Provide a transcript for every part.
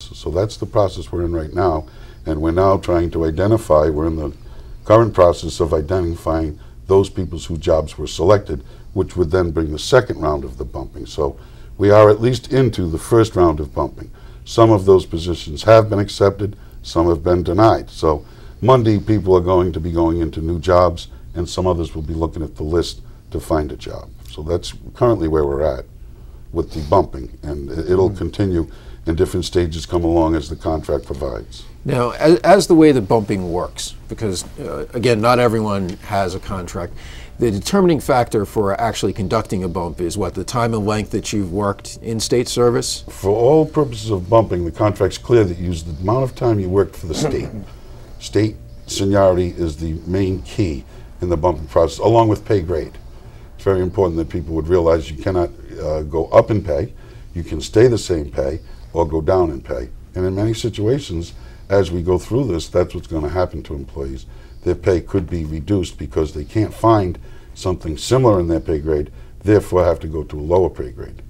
So that's the process we're in right now, and we're now trying to identify, we're in the current process of identifying those people whose jobs were selected, which would then bring the second round of the bumping. So we are at least into the first round of bumping. Some of those positions have been accepted, some have been denied. So Monday, people are going to be going into new jobs, and some others will be looking at the list to find a job. So that's currently where we're at with the bumping, and it'll continue, and different stages come along as the contract provides. Now, as the way the bumping works, because again, not everyone has a contract, the determining factor for actually conducting a bump is what, the time and length that you've worked in state service? For all purposes of bumping, the contract's clear that you use the amount of time you worked for the state. State seniority is the main key in the bumping process, along with pay grade. It's very important that people would realize you cannot go up in pay, you can stay the same pay, or go down in pay. And in many situations, as we go through this, that's what's going to happen to employees. Their pay could be reduced because they can't find something similar in their pay grade, therefore have to go to a lower pay grade.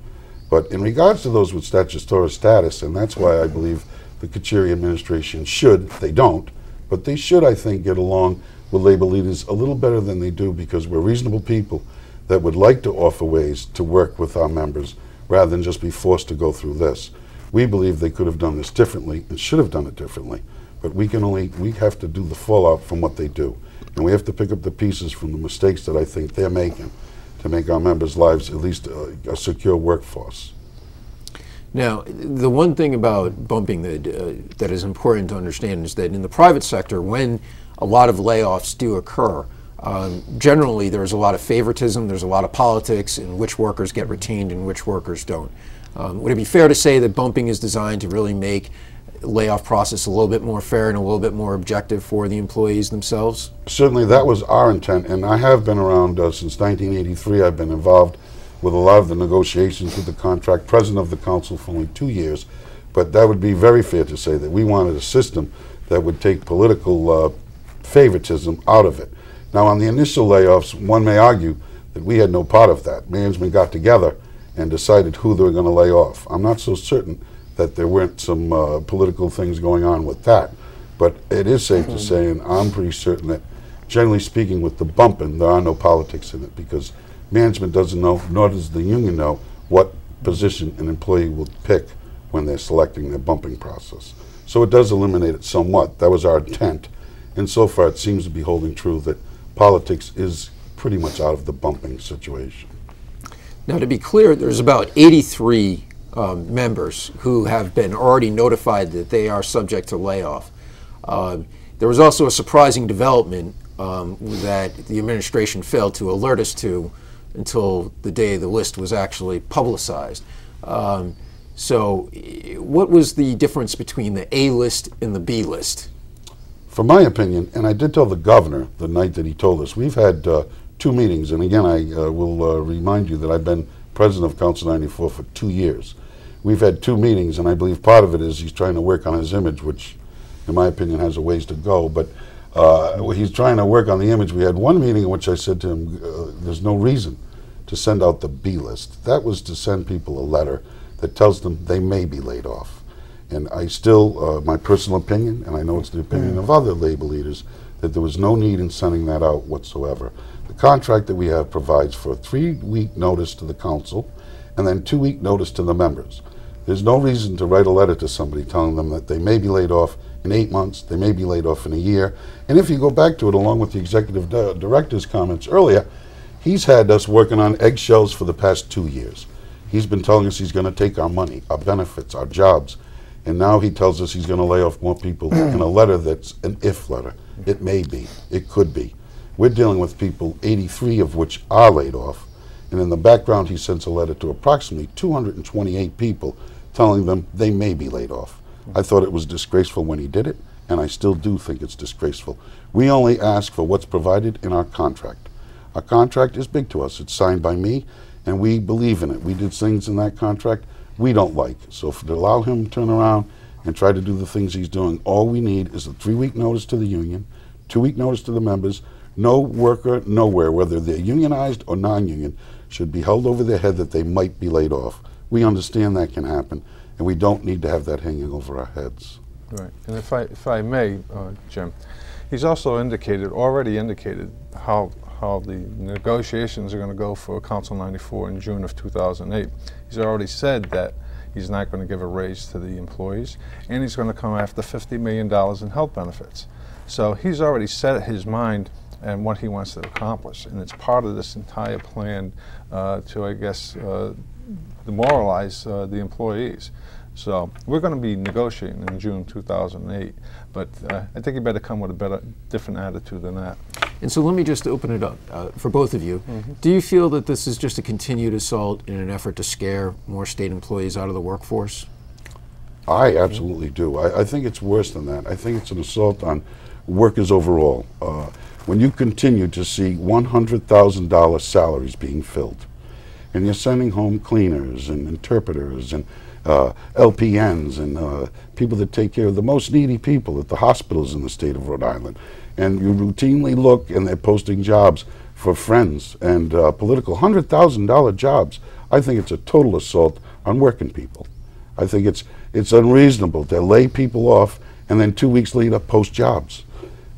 But in regards to those with statutory status, and that's why I believe the Kacheri administration should, they don't, but they should, I think, get along with labor leaders a little better than they do, because we're reasonable people that would like to offer ways to work with our members rather than just be forced to go through this. We believe they could have done this differently and should have done it differently, but we have to do the fallout from what they do, and we have to pick up the pieces from the mistakes that I think they're making to make our members' lives at least a secure workforce. Now, the one thing about bumping that is important to understand is that in the private sector, when a lot of layoffs do occur, generally there's a lot of favoritism, there's a lot of politics in which workers get retained and which workers don't. Would it be fair to say that bumping is designed to really make the layoff process a little bit more fair and a little bit more objective for the employees themselves? Certainly that was our intent, and I have been around since 1983. I've been involved with a lot of the negotiations with the contract, president of the council for only 2 years, but that would be very fair to say that we wanted a system that would take political favoritism out of it. Now, on the initial layoffs, one may argue that we had no part of that. Management got together and decided who they were going to lay off. I'm not so certain that there weren't some political things going on with that, but it is safe to say, and I'm pretty certain that, generally speaking, with the bumping, there are no politics in it, because management doesn't know, nor does the union know, what position an employee will pick when they're selecting their bumping process. So it does eliminate it somewhat. That was our intent, and so far it seems to be holding true that politics is pretty much out of the bumping situation. Now, to be clear, there's about 83 members who have been already notified that they are subject to layoff. There was also a surprising development that the administration failed to alert us to until the day the list was actually publicized. So what was the difference between the A list and the B list? From my opinion, and I did tell the governor the night that he told us, we've had 2 meetings, and again, I will remind you that I've been president of Council 94 for 2 years. We've had 2 meetings, and I believe part of it is he's trying to work on his image, which, in my opinion, has a ways to go, but he's trying to work on the image. We had one meeting in which I said to him, there's no reason to send out the B list. That was to send people a letter that tells them they may be laid off. And I still, my personal opinion, and I know it's the opinion of other labor leaders, that there was no need in sending that out whatsoever. The contract that we have provides for a 3-week notice to the council and then 2-week notice to the members. There's no reason to write a letter to somebody telling them that they may be laid off in 8 months, they may be laid off in a year. And if you go back to it, along with the executive director's comments earlier, he's had us working on eggshells for the past 2 years. He's been telling us he's going to take our money, our benefits, our jobs, and now he tells us he's going to lay off more people in a letter that's an if letter. It may be, it could be. We're dealing with people, 83 of which are laid off, and in the background he sends a letter to approximately 228 people telling them they may be laid off. I thought it was disgraceful when he did it, and I still do think it's disgraceful. We only ask for what's provided in our contract. Our contract is big to us. It's signed by me, and we believe in it. We did things in that contract we don't like. So to allow him to turn around and try to do the things he's doing, all we need is a 3-week notice to the union, 2-week notice to the members. No worker nowhere, whether they're unionized or non-union, should be held over their head that they might be laid off. We understand that can happen, and we don't need to have that hanging over our heads. Right. And if I may, Jim, he's also already indicated how the negotiations are going to go for Council 94 in June of 2008. He's already said that he's not going to give a raise to the employees, and he's going to come after $50 million in health benefits. So he's already set his mind and what he wants to accomplish, and it's part of this entire plan to, I guess, demoralize the employees. So we're going to be negotiating in June 2008, but I think you better come with a different attitude than that. And so let me just open it up for both of you. Do you feel that this is just a continued assault in an effort to scare more state employees out of the workforce? I absolutely do. I think it's worse than that. I think it's an assault on workers overall. When you continue to see $100,000 salaries being filled, and you're sending home cleaners and interpreters and LPNs and people that take care of the most needy people at the hospitals in the state of Rhode Island, and you routinely look and they're posting jobs for friends and political $100,000 jobs, I think it's a total assault on working people. I think it's unreasonable to lay people off and then 2 weeks later post jobs.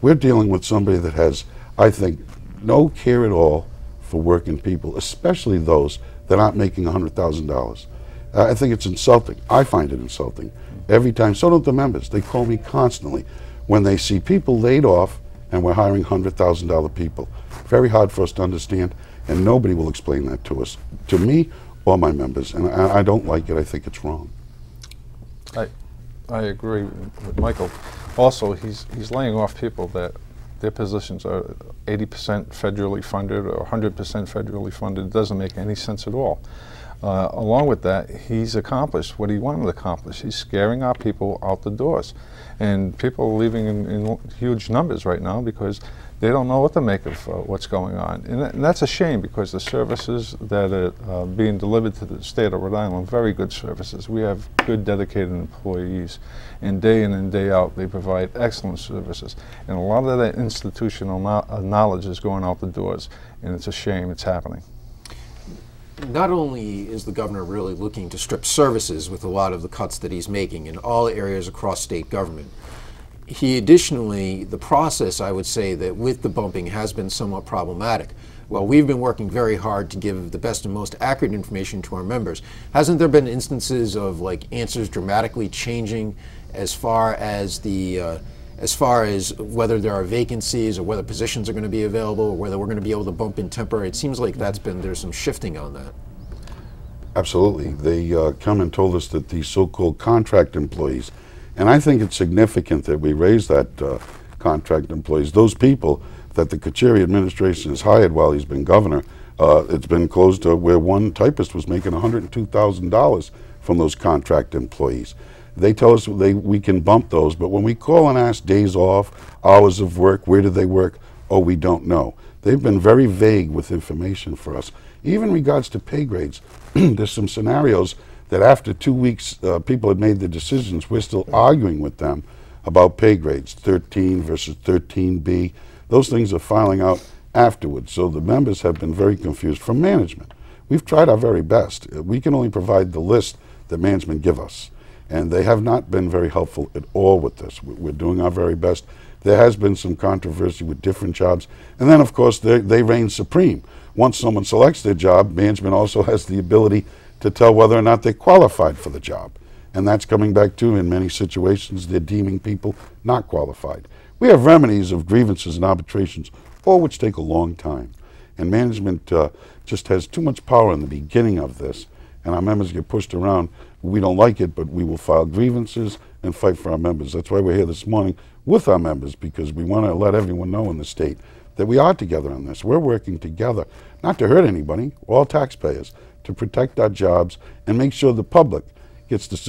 We're dealing with somebody that has, I think, no care at all for working people, especially those that aren't making $100,000. I think it's insulting. I find it insulting every time. So don't the members. They call me constantly when they see people laid off and we're hiring $100,000 people. Very hard for us to understand, and nobody will explain that to us, to me or my members, and I don't like it. I think it's wrong. I agree with Michael. Also, he's laying off people that their positions are 80% federally funded or 100% federally funded. It doesn't make any sense at all. Along with that, he's accomplished what he wanted to accomplish. He's scaring our people out the doors. And people are leaving in huge numbers right now because they don't know what to make of what's going on. And that's a shame, because the services that are being delivered to the state of Rhode Island are very good services. We have good, dedicated employees. And day in and day out, they provide excellent services. And a lot of that institutional knowledge is going out the doors. And it's a shame it's happening. Not only is the governor really looking to strip services with a lot of the cuts that he's making in all areas across state government, he additionally, the process, I would say, that with the bumping has been somewhat problematic. Well, we've been working very hard to give the best and most accurate information to our members. Hasn't there been instances of like answers dramatically changing as far as whether there are vacancies or whether positions are going to be available or whether we're going to be able to bump in temporary? It seems like there's some shifting on that. Absolutely. They come and told us that the so-called contract employees, and I think it's significant that we raise that contract employees, those people that the Kacheri administration has hired while he's been governor. It's been closed where one typist was making $102,000 from those contract employees. They tell us we can bump those, but when we call and ask days off, hours of work, where do they work, oh, we don't know. They've been very vague with information for us. Even in regards to pay grades, there's some scenarios that after 2 weeks people had made their decisions, we're still arguing with them about pay grades, 13 versus 13B. Those things are filing out afterwards, so the members have been very confused from management. We've tried our very best. We can only provide the list that management give us. And they have not been very helpful at all with this. We're doing our very best. There has been some controversy with different jobs. And then, of course, they reign supreme. Once someone selects their job, management also has the ability to tell whether or not they're qualified for the job. And that's coming back to, in many situations, they're deeming people not qualified. We have remedies of grievances and arbitrations, all which take a long time. And management just has too much power in the beginning of this. And our members get pushed around. We don't like it, but we will file grievances and fight for our members. That's why we're here this morning with our members, because we want to let everyone know in the state that we are together on this. We're working together, not to hurt anybody, all taxpayers, to protect our jobs and make sure the public gets the service